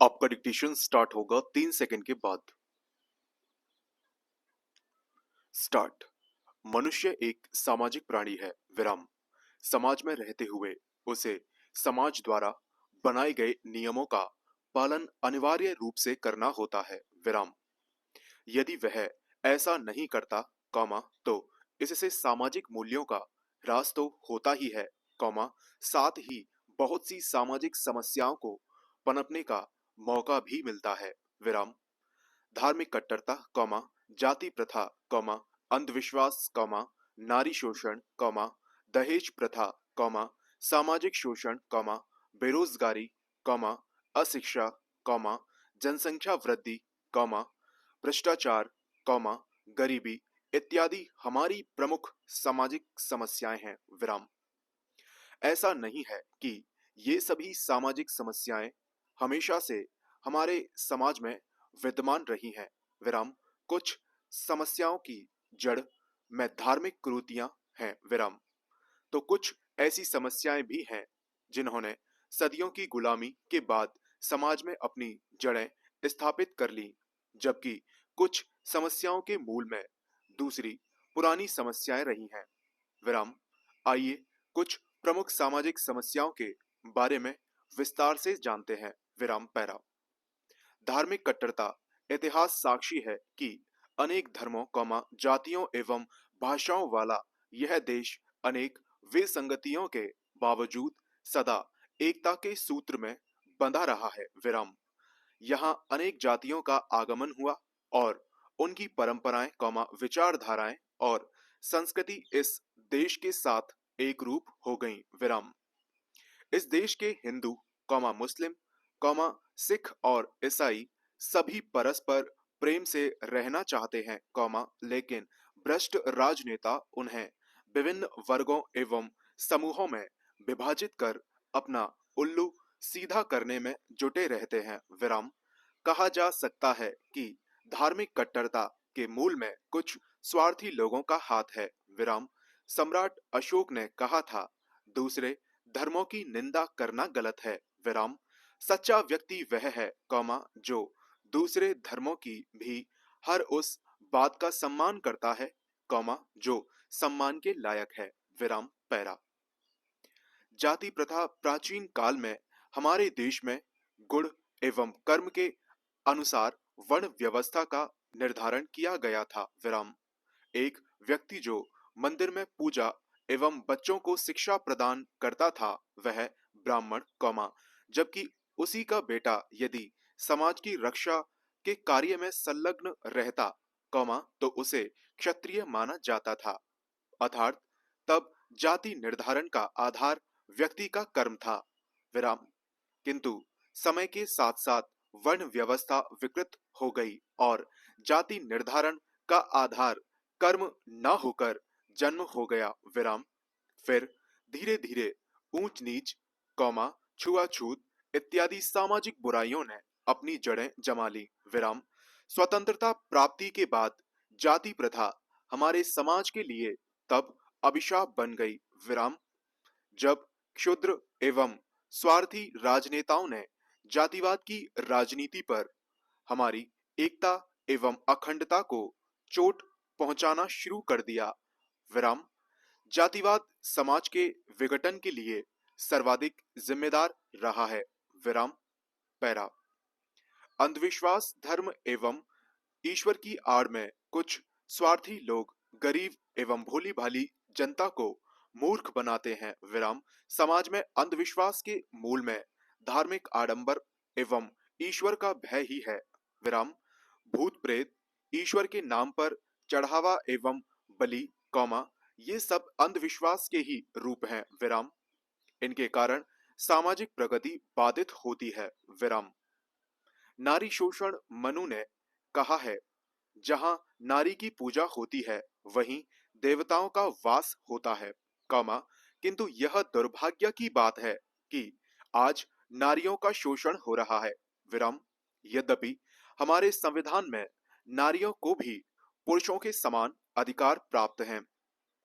आपका dictation start होगा 3 second के बाद। स्टार्ट। मनुष्य एक सामाजिक प्राणी है। विराम। समाज में रहते हुए उसे समाज द्वारा बनाए गए नियमों का पालन अनिवार्य रूप से करना होता है। विराम। यदि वह ऐसा नहीं करता, तो इससे सामाजिक मूल्यों का ह्रास तो होता ही है, साथ ही बहुत सी सामाजिक समस्याओं को पनपने का मौका भी मिलता है। विराम। धार्मिक कट्टरता, जाति प्रथा, अंधविश्वास, नारी शोषण, दहेज प्रथा, सामाजिक शोषण, बेरोजगारी, अशिक्षा, जनसंख्या वृद्धि, भ्रष्टाचार, गरीबी इत्यादि हमारी प्रमुख सामाजिक समस्याएं हैं। विराम। ऐसा नहीं है कि ये सभी सामाजिक समस्याएं हमेशा से हमारे समाज में विद्यमान रही हैं। विराम। कुछ समस्याओं की जड़ में धार्मिक कुरीतियां हैं। विराम। तो कुछ ऐसी समस्याएं भी हैं जिन्होंने सदियों की गुलामी के बाद समाज में अपनी जड़ें स्थापित कर ली, जबकि कुछ समस्याओं के मूल में दूसरी पुरानी समस्याएं रही हैं। विराम। आइए कुछ प्रमुख सामाजिक समस्याओं के बारे में विस्तार से जानते हैं। विराम पैरा। धार्मिक कट्टरता। इतिहास साक्षी है कि अनेक धर्मों, जातियों एवं भाषाओं वाला यह देश अनेक विसंगतियों के बावजूद सदा एकता के सूत्र में बंधा रहा है। विराम। यहाँ अनेक जातियों का आगमन हुआ और उनकी परंपराएं, विचारधाराएं और संस्कृति इस देश के साथ एक रूप हो गईं। विराम। इस देश के हिंदू, मुस्लिम, सिख और ईसाई सभी परस्पर प्रेम से रहना चाहते हैं, लेकिन भ्रष्ट राजनेता उन्हें विभिन्न वर्गों एवं समूहों में विभाजित कर अपना उल्लू सीधा करने में जुटे रहते हैं। विराम। कहा जा सकता है कि धार्मिक कट्टरता के मूल में कुछ स्वार्थी लोगों का हाथ है। विराम। सम्राट अशोक ने कहा था, दूसरे धर्मों की निंदा करना गलत है। विराम। सच्चा व्यक्ति वह है, जो दूसरे धर्मों की भी हर उस बात का सम्मान करता है, जो सम्मान के लायक है। विराम पैरा। जाति प्रथा। प्राचीन काल में हमारे देश में गुण एवं कर्म के अनुसार वर्ण व्यवस्था का निर्धारण किया गया था। विराम। एक व्यक्ति जो मंदिर में पूजा एवं बच्चों को शिक्षा प्रदान करता था वह ब्राह्मण, जबकि उसी का बेटा यदि समाज की रक्षा के कार्य में संलग्न रहता, तो उसे क्षत्रिय माना जाता था। अर्थात तब जाति निर्धारण का आधार व्यक्ति का कर्म था। विराम। किंतु समय के साथ साथ वर्ण व्यवस्था विकृत हो गई और जाति निर्धारण का आधार कर्म न होकर जन्म हो गया। विराम। फिर धीरे धीरे ऊंच नीच, छुआछूत इत्यादि सामाजिक बुराइयों ने अपनी जड़ें जमा ली। विराम। स्वतंत्रता प्राप्ति के बाद जाति प्रथा हमारे समाज के लिए तब अभिशाप बन गई। विराम। जब क्षुद्र एवं स्वार्थी राजनेताओं ने जातिवाद की राजनीति पर हमारी एकता एवं अखंडता को चोट पहुंचाना शुरू कर दिया। विराम। जातिवाद समाज के विघटन के लिए सर्वाधिक जिम्मेदार रहा है। विराम पैरा। अंधविश्वास। धर्म एवं ईश्वर की आड़ में कुछ स्वार्थी लोग गरीब एवं भोली भाली जनता को मूर्ख बनाते हैं। विराम। समाज में अंधविश्वास के मूल में धार्मिक आडंबर एवं ईश्वर का भय ही है। विराम। भूत प्रेत, ईश्वर के नाम पर चढ़ावा एवं बलि, ये सब अंधविश्वास के ही रूप हैं। विराम। इनके कारण सामाजिक प्रगति बाधित होती है। विराम। नारी शोषण। मनु ने कहा है, जहां नारी की पूजा होती है वहीं देवताओं का वास होता है, किंतु यह दुर्भाग्य की बात है कि आज नारियों का शोषण हो रहा है। विराम। यद्यपि हमारे संविधान में नारियों को भी पुरुषों के समान अधिकार प्राप्त हैं,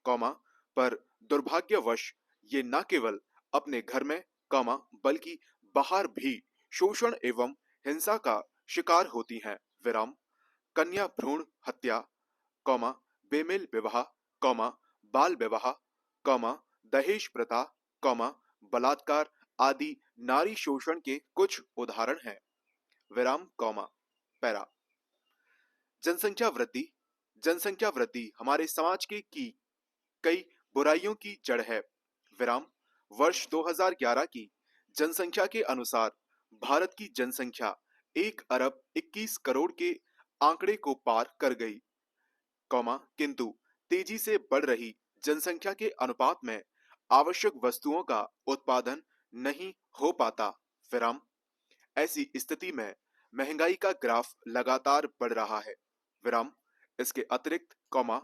पर दुर्भाग्यवश ये न केवल अपने घर में, बल्कि बाहर भी शोषण एवं हिंसा का शिकार होती हैं, विराम, कन्या भ्रूण हत्या, कौमा, बेमेल विवाह, कौमा, बाल विवाह, कौमा, दहेज प्रथा, कौमा, बलात्कार आदि नारी शोषण के कुछ उदाहरण हैं, विराम, कौमा, पैरा। जनसंख्या वृद्धि, जनसंख्या वृद्धि हमारे समाज के की कई बुराइयों की जड़ है, विराम, वर्ष 2011 की जनसंख्या के अनुसार भारत की जनसंख्या 1 अरब 21 करोड़ के आंकड़े को पार कर गई, कौमा, किंतु तेजी से बढ़ रही जनसंख्या के अनुपात में आवश्यक वस्तुओं का उत्पादन नहीं हो पाता, विराम, ऐसी स्थिति में महंगाई का ग्राफ लगातार बढ़ रहा है, विराम, इसके अतिरिक्त, कौमा,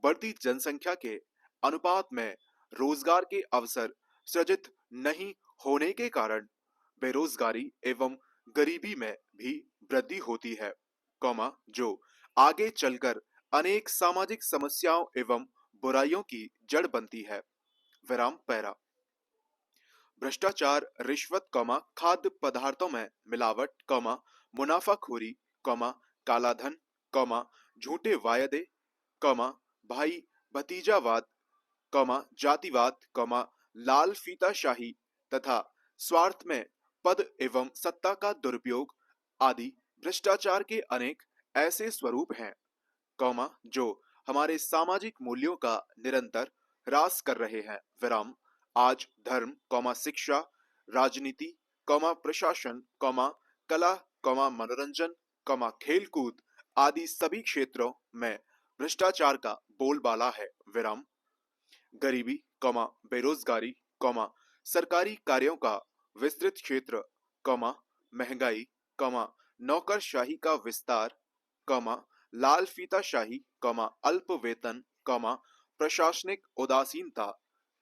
बढ़ती जनसंख्या के अनुपात में रोजगार के अवसर सृजित नहीं होने के कारण बेरोजगारी एवं गरीबी में भी वृद्धि होती है, कौमा, जो आगे चलकर अनेक सामाजिक समस्याओं एवं बुराइयों की जड़ बनती है, विराम, पैरा। भ्रष्टाचार, रिश्वत, कौमा, खाद्य पदार्थों में मिलावट, कौमा, मुनाफाखोरी, कौमा, कालाधन, कौमा, झूठे वायदे, कौमा, भाई भतीजावाद, कौमा, जातिवाद, कौमा, लाल फीताशाही तथा स्वार्थ में पद एवं सत्ता का दुरुपयोग आदि भ्रष्टाचार के अनेक ऐसे स्वरूप हैं, कौमा, जो हमारे सामाजिक मूल्यों का निरंतर ह्रास कर रहे हैं, विराम, आज धर्म, कौमा, शिक्षा, राजनीति, कौमा, प्रशासन, कौमा, कला, कौमा, मनोरंजन, कौमा, खेलकूद आदि सभी क्षेत्रों में भ्रष्टाचार का बोलबाला है, विराम, गरीबी, कौमा, बेरोजगारी, कौमा, सरकारी कार्यों का विस्तृत क्षेत्र, कौमा, महंगाई, कौमा, नौकरशाही का विस्तार, कौमा, लाल फीताशाही, कौमा, अल्प वेतन, कौमा, प्रशासनिक उदासीनता,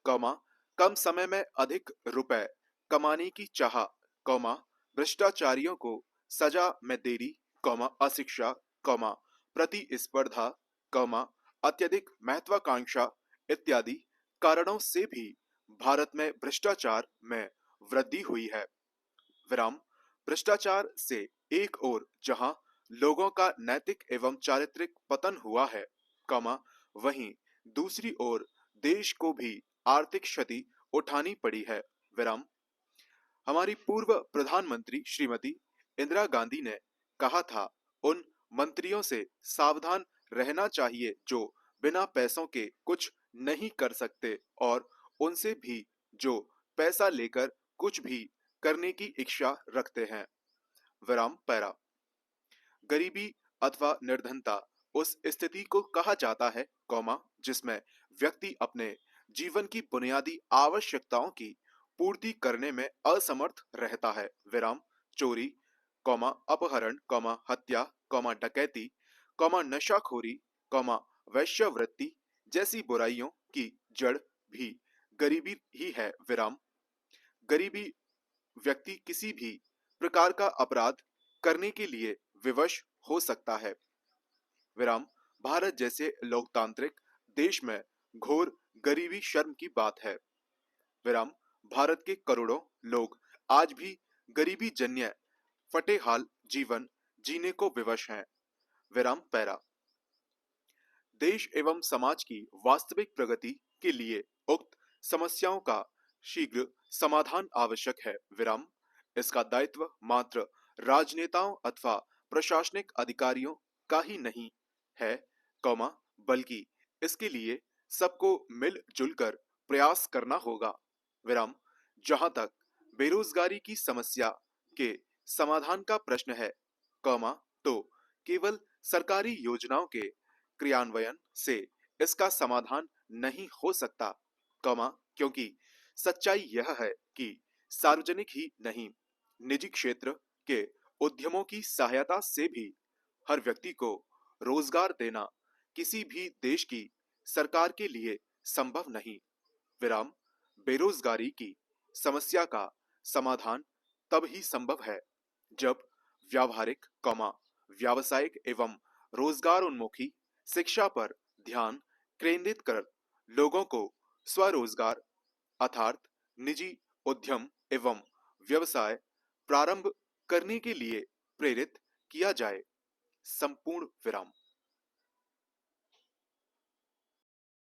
कौमा, कम समय में अधिक रुपए कमाने की चाह, कौमा, भ्रष्टाचारियों को सजा में देरी, कौमा, अशिक्षा, कौमा, प्रतिस्पर्धा, कौमा, अत्यधिक महत्वाकांक्षा इत्यादि कारणों से भी भारत में भ्रष्टाचार में वृद्धि हुई है, विराम, भ्रष्टाचार से एक ओर जहां लोगों का नैतिक एवं चारित्रिक पतन हुआ है, कमा, वहीं दूसरी ओर देश को भी आर्थिक क्षति उठानी पड़ी है, विराम, हमारी पूर्व प्रधानमंत्री श्रीमती इंदिरा गांधी ने कहा था, उन मंत्रियों से सावधान रहना चाहिए जो बिना पैसों के कुछ नहीं कर सकते और उनसे भी जो पैसा लेकर कुछ भी करने की इच्छा रखते हैं, विराम, पैरा। गरीबी अथवा निर्धनता उस स्थिति को कहा जाता है, कौमा, जिसमें व्यक्ति अपने जीवन की बुनियादी आवश्यकताओं की पूर्ति करने में असमर्थ रहता है, विराम, चोरी, कौमा, अपहरण, कौमा, हत्या, कौमा, डकैती, कौमा, नशाखोरी, कौमा, वैश्यवृत्ति जैसी बुराइयों की जड़ भी गरीबी ही है, विराम, गरीबी व्यक्ति किसी भी प्रकार का अपराध करने के लिए विवश हो सकता है, विराम, भारत जैसे लोकतांत्रिक देश में घोर गरीबी शर्म की बात है, विराम, भारत के करोड़ों लोग आज भी गरीबी जन्य फटेहाल जीवन जीने को विवश हैं, विराम, पैरा। देश एवं समाज की वास्तविक प्रगति के लिए उक्त समस्याओं का शीघ्र समाधान आवश्यक है, विराम, इसका दायित्व मात्र राजनेताओं अथवा प्रशासनिक अधिकारियों का ही नहीं है, कौमा, बल्कि इसके लिए सबको मिलजुल कर प्रयास करना होगा, विराम, जहां तक बेरोजगारी की समस्या के समाधान का प्रश्न है, कौमा, तो केवल सरकारी योजनाओं के क्रियान्वयन से इसका समाधान नहीं हो सकता, कौमा, क्योंकि सच्चाई यह है कि सार्वजनिक ही नहीं, निजी क्षेत्र के उद्यमों की सहायता से भी हर व्यक्ति को रोजगार देना किसी भी देश की सरकार के लिए संभव नहीं, विराम, बेरोजगारी की समस्या का समाधान तब ही संभव है जब व्यावहारिक, कौमा, व्यावसायिक एवं रोजगार उन्मुखी शिक्षा पर ध्यान केंद्रित कर लोगों को स्वरोजगार अर्थात निजी उद्यम एवं व्यवसाय प्रारंभ करने के लिए प्रेरित किया जाए। संपूर्ण विराम।